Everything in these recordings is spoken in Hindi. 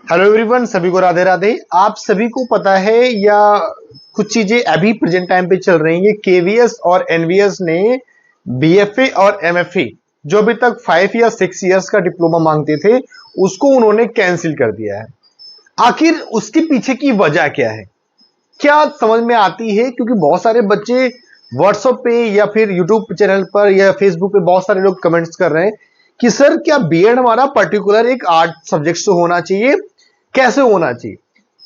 हेलो एवरीवन, सभी को राधे राधे। आप सभी को पता है या कुछ चीजें अभी प्रेजेंट टाइम पे चल रही हैं। केवीएस और एनवीएस ने बीएफए और एमएफए जो अभी तक 5 या 6 इयर्स का डिप्लोमा मांगते थे उसको उन्होंने कैंसिल कर दिया है। आखिर उसके पीछे की वजह क्या है, क्या समझ में आती है? क्योंकि बहुत सारे बच्चे व्हाट्सएप पे या फिर यूट्यूब चैनल पर या फेसबुक पे बहुत सारे लोग कमेंट्स कर रहे हैं कि सर क्या बीएड हमारा पर्टिकुलर एक आर्ट सब्जेक्ट से होना चाहिए, कैसे होना चाहिए।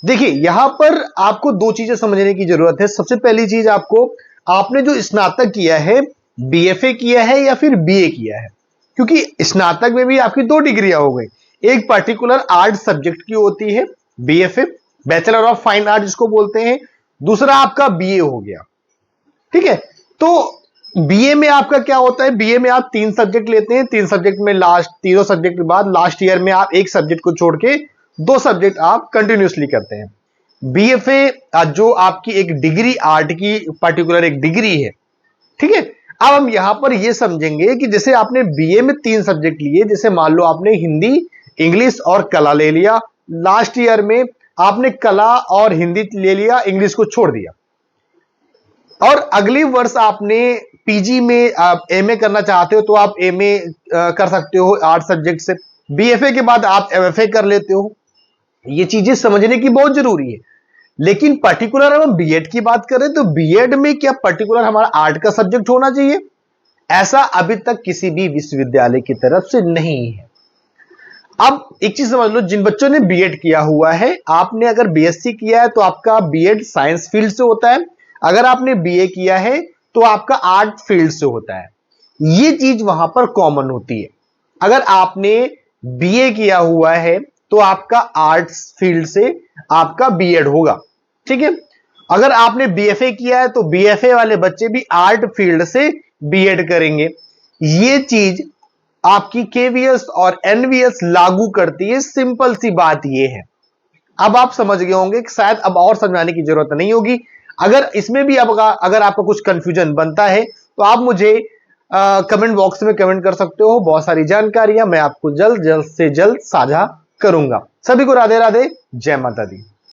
देखिए, यहां पर आपको दो चीजें समझने की जरूरत है। सबसे पहली चीज, आपको आपने जो स्नातक किया है, बीएफए किया है या फिर बीए किया है, क्योंकि स्नातक में भी आपकी दो डिग्रियां हो गई। एक पर्टिकुलर आर्ट सब्जेक्ट की होती है BFA, bachelor of fine art जिसको बोलते हैं। दूसरा आपका बीए हो गया, ठीक है। तो बीए में आपका क्या होता है, बीए में आप 3 सब्जेक्ट लेते हैं। 3 सब्जेक्ट में लास्ट तीनों सब्जेक्ट के बाद लास्ट ईयर में आप एक सब्जेक्ट को छोड़ के 2 सब्जेक्ट आप कंटिन्यूसली करते हैं। बीएफए जो आपकी एक डिग्री, आर्ट की पर्टिकुलर एक डिग्री है, ठीक है। अब हम यहां पर यह समझेंगे कि जैसे आपने बीए में 3 सब्जेक्ट लिए, जैसे मान लो आपने हिंदी, इंग्लिश और कला ले लिया। लास्ट ईयर में आपने कला और हिंदी ले लिया, इंग्लिश को छोड़ दिया। और अगले वर्ष आपने पीजी में आप एमए करना चाहते हो तो आप एमए कर सकते हो आर्ट सब्जेक्ट से। बीएफए के बाद आप एमएफए कर लेते हो। ये चीजें समझने की बहुत जरूरी है। लेकिन पर्टिकुलर हम बीएड की बात करें तो बीएड में क्या पर्टिकुलर हमारा आर्ट का सब्जेक्ट होना चाहिए? ऐसा अभी तक किसी भी विश्वविद्यालय की तरफ से नहीं है। अब एक चीज समझ लो, जिन बच्चों ने बीएड किया हुआ है, आपने अगर बीएससी किया है तो आपका बीएड साइंस फील्ड से होता है। अगर आपने बीए किया है तो आपका आर्ट फील्ड से होता है। ये चीज वहां पर कॉमन होती है। अगर आपने बीए किया हुआ है तो आपका आर्ट्स फील्ड से आपका बीएड होगा, ठीक है। अगर आपने बीएफए किया है तो बीएफए वाले बच्चे भी आर्ट फील्ड से बीएड करेंगे। ये चीज आपकी केवीएस और एनवीएस लागू करती है। सिंपल सी बात ये है। अब आप समझ गए होंगे कि शायद अब और समझाने की जरूरत नहीं होगी। अगर इसमें भी अगर आपको कुछ कंफ्यूजन बनता है तो आप मुझे कमेंट बॉक्स में कमेंट कर सकते हो। बहुत सारी जानकारियां मैं आपको जल्द से जल्द साझा करूंगा। सभी को राधे राधे, जय माता दी।